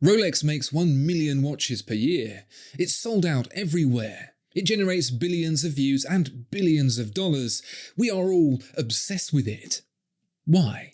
Rolex makes 1 million watches per year. It's sold out everywhere. It generates billions of views and billions of dollars. We are all obsessed with it. Why?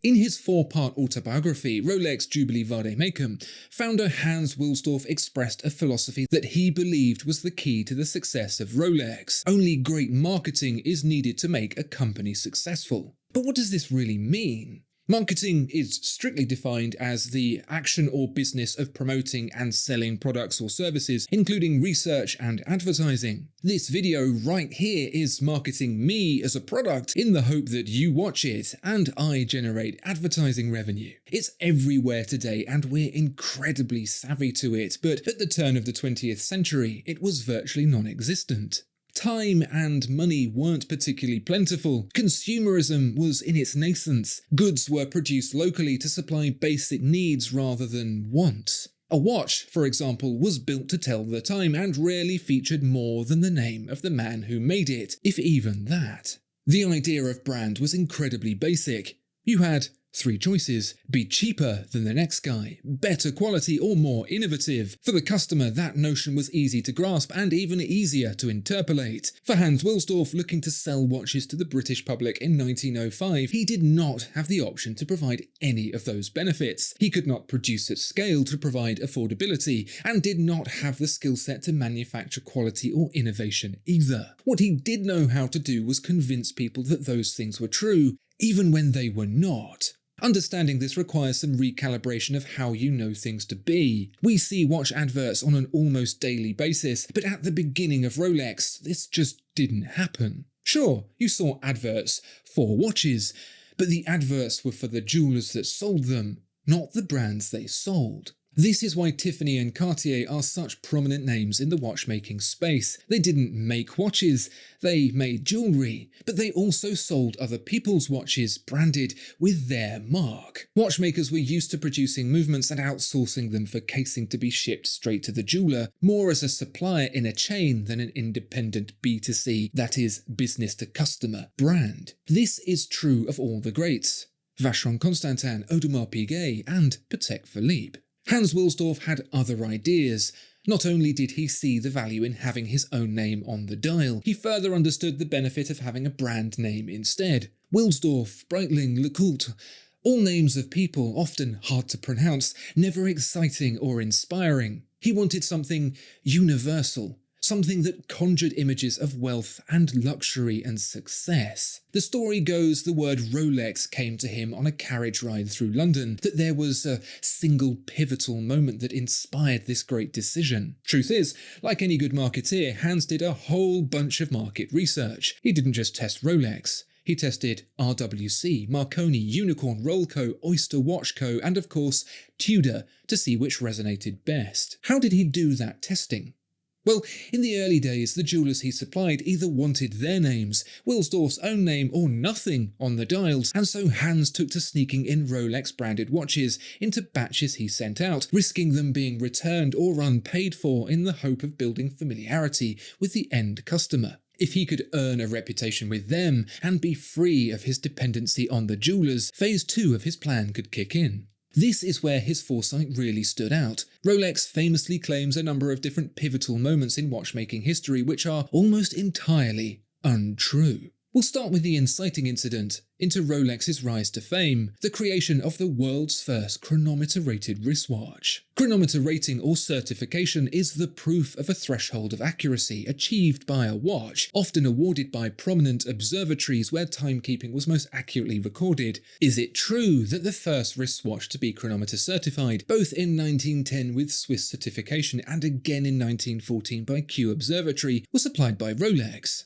In his 4-part autobiography, Rolex Jubilee Vade Mecum, founder Hans Wilsdorf expressed a philosophy that he believed was the key to the success of Rolex. Only great marketing is needed to make a company successful. But what does this really mean? Marketing is strictly defined as the action or business of promoting and selling products or services, including research and advertising. This video right here is marketing me as a product in the hope that you watch it and I generate advertising revenue. It's everywhere today and we're incredibly savvy to it, but at the turn of the 20th century, it was virtually non-existent. Time and money weren't particularly plentiful. Consumerism was in its nascence. Goods were produced locally to supply basic needs rather than wants. A watch, for example, was built to tell the time and rarely featured more than the name of the man who made it, if even that. The idea of brand was incredibly basic. You had 3 choices: be cheaper than the next guy, better quality, or more innovative. For the customer, that notion was easy to grasp and even easier to interpolate. For Hans Wilsdorf, looking to sell watches to the British public in 1905, he did not have the option to provide any of those benefits. He could not produce at scale to provide affordability, and did not have the skill set to manufacture quality or innovation either. What he did know how to do was convince people that those things were true, even when they were not. Understanding this requires some recalibration of how you know things to be. We see watch adverts on an almost daily basis, but at the beginning of Rolex, this just didn't happen. Sure, you saw adverts for watches, but the adverts were for the jewelers that sold them, not the brands they sold. This is why Tiffany and Cartier are such prominent names in the watchmaking space. They didn't make watches, they made jewelry, but they also sold other people's watches branded with their mark. Watchmakers were used to producing movements and outsourcing them for casing to be shipped straight to the jeweler, more as a supplier in a chain than an independent B2C, that is, business to customer, brand. This is true of all the greats: Vacheron Constantin, Audemars Piguet, and Patek Philippe. Hans Wilsdorf had other ideas. Not only did he see the value in having his own name on the dial, he further understood the benefit of having a brand name instead. Wilsdorf, Breitling, Lecoultre, all names of people often hard to pronounce, never exciting or inspiring. He wanted something universal, something that conjured images of wealth and luxury and success. The story goes the word Rolex came to him on a carriage ride through London, that there was a single pivotal moment that inspired this great decision. Truth is, like any good marketeer, Hans did a whole bunch of market research. He didn't just test Rolex. He tested RWC, Marconi, Unicorn, Rollco, Oyster Watch Co, and of course Tudor, to see which resonated best. How did he do that testing? Well, in the early days, the jewelers he supplied either wanted their names, Wilsdorf's own name, or nothing on the dials, and so Hans took to sneaking in Rolex-branded watches into batches he sent out, risking them being returned or unpaid for in the hope of building familiarity with the end customer. If he could earn a reputation with them and be free of his dependency on the jewelers, phase 2 of his plan could kick in. This is where his foresight really stood out. Rolex famously claims a number of different pivotal moments in watchmaking history which are almost entirely untrue. We'll start with the inciting incident into Rolex's rise to fame, the creation of the world's first chronometer-rated wristwatch. Chronometer rating or certification is the proof of a threshold of accuracy achieved by a watch, often awarded by prominent observatories where timekeeping was most accurately recorded. Is it true that the first wristwatch to be chronometer certified, both in 1910 with Swiss certification and again in 1914 by Kew Observatory, was supplied by Rolex?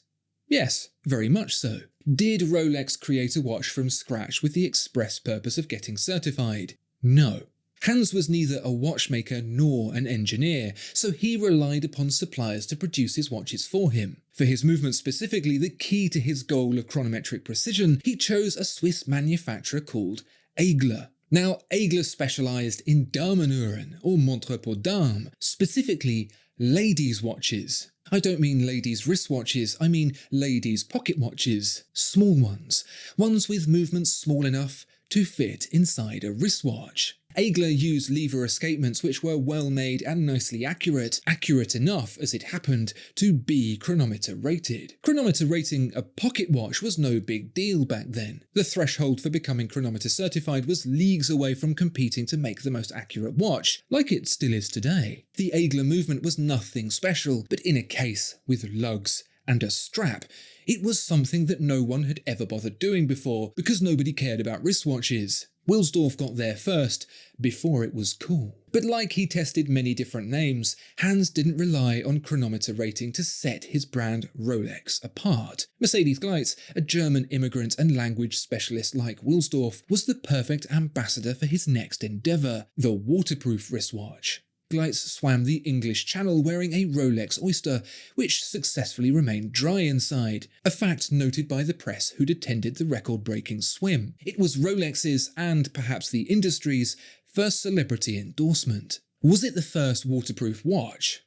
Yes, very much so. Did Rolex create a watch from scratch with the express purpose of getting certified? No. Hans was neither a watchmaker nor an engineer, so he relied upon suppliers to produce his watches for him. For his movements specifically, the key to his goal of chronometric precision, he chose a Swiss manufacturer called Eigler. Now, Eigler specialized in Damenuhren, or montre pour dames, specifically ladies' watches. I don't mean ladies' wristwatches, I mean ladies' pocket watches. Small ones. Ones with movements small enough to fit inside a wristwatch. Aigler used lever escapements which were well made and nicely accurate enough, as it happened, to be chronometer rated. Chronometer rating a pocket watch was no big deal back then. The threshold for becoming chronometer certified was leagues away from competing to make the most accurate watch, like it still is today. The Aigler movement was nothing special, but in a case with lugs and a strap, it was something that no one had ever bothered doing before because nobody cared about wristwatches. Wilsdorf got there first, before it was cool. But like he tested many different names, Hans didn't rely on chronometer rating to set his brand Rolex apart. Mercedes Gleitz, a German immigrant and language specialist like Wilsdorf, was the perfect ambassador for his next endeavour, the waterproof wristwatch. Gleitz swam the English Channel wearing a Rolex Oyster, which successfully remained dry inside, a fact noted by the press who'd attended the record-breaking swim. It was Rolex's, and perhaps the industry's, first celebrity endorsement. Was it the first waterproof watch?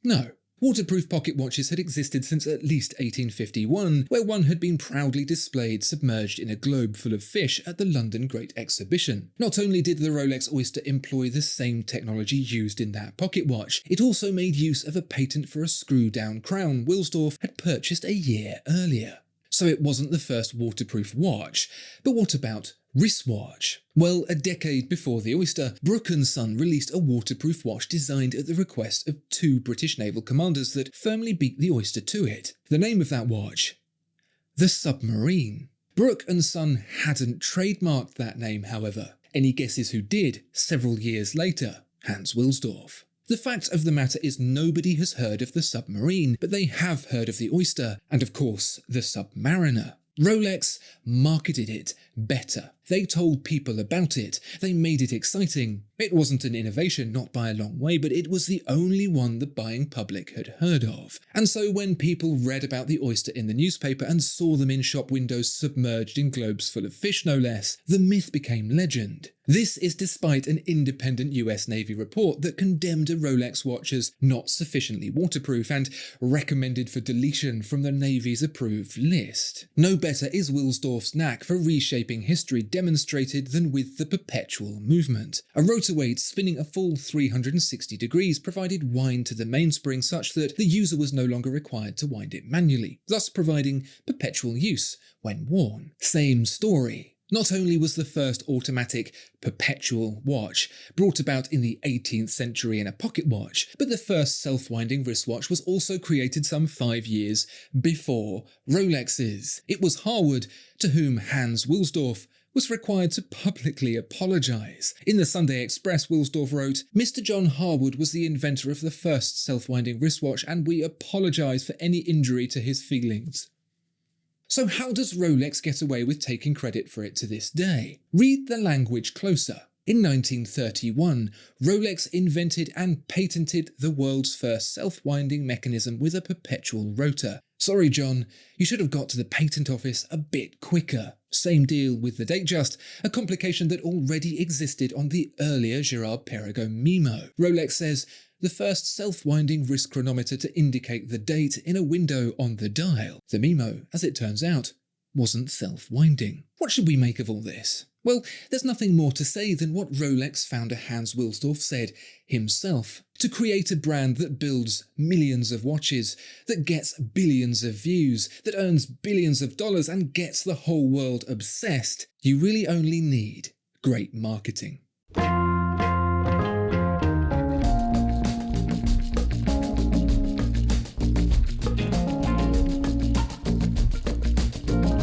No. Waterproof pocket watches had existed since at least 1851, where one had been proudly displayed submerged in a globe full of fish at the London Great Exhibition. Not only did the Rolex Oyster employ the same technology used in that pocket watch, it also made use of a patent for a screw-down crown Wilsdorf had purchased a year earlier. So it wasn't the first waterproof watch, but what about wristwatch? Well, a decade before the Oyster, Brooke & Son released a waterproof watch designed at the request of two British naval commanders that firmly beat the Oyster to it. The name of that watch? The Submarine. Brooke & Son hadn't trademarked that name, however. Any guesses who did, several years later? Hans Wilsdorf. The fact of the matter is nobody has heard of the Submarine, but they have heard of the Oyster, and of course, the Submariner. Rolex marketed it better. They told people about it. They made it exciting. It wasn't an innovation, not by a long way, but it was the only one the buying public had heard of. And so when people read about the Oyster in the newspaper and saw them in shop windows submerged in globes full of fish no less, the myth became legend. This is despite an independent US Navy report that condemned a Rolex watch as not sufficiently waterproof and recommended for deletion from the Navy's approved list. No better is Wilsdorf's knack for reshaping history demonstrated than with the Perpetual movement. A rotor weight spinning a full 360 degrees provided wind to the mainspring such that the user was no longer required to wind it manually, thus providing perpetual use when worn. Same story. Not only was the first automatic Perpetual watch brought about in the 18th century in a pocket watch, but the first self-winding wristwatch was also created some 5 years before Rolex's. It was Harwood to whom Hans Wilsdorf was required to publicly apologise. In the Sunday Express, Wilsdorf wrote, "Mr. John Harwood was the inventor of the first self-winding wristwatch, and we apologise for any injury to his feelings." So how does Rolex get away with taking credit for it to this day? Read the language closer. In 1931, Rolex invented and patented the world's first self-winding mechanism with a perpetual rotor. Sorry, John, you should have got to the patent office a bit quicker. Same deal with the Datejust, a complication that already existed on the earlier Girard-Perregaux Mimo. Rolex says, the first self-winding wrist chronometer to indicate the date in a window on the dial. The Mimo, as it turns out, wasn't self-winding. What should we make of all this? Well, there's nothing more to say than what Rolex founder Hans Wilsdorf said himself. To create a brand that builds millions of watches, that gets billions of views, that earns billions of dollars and gets the whole world obsessed, you really only need great marketing.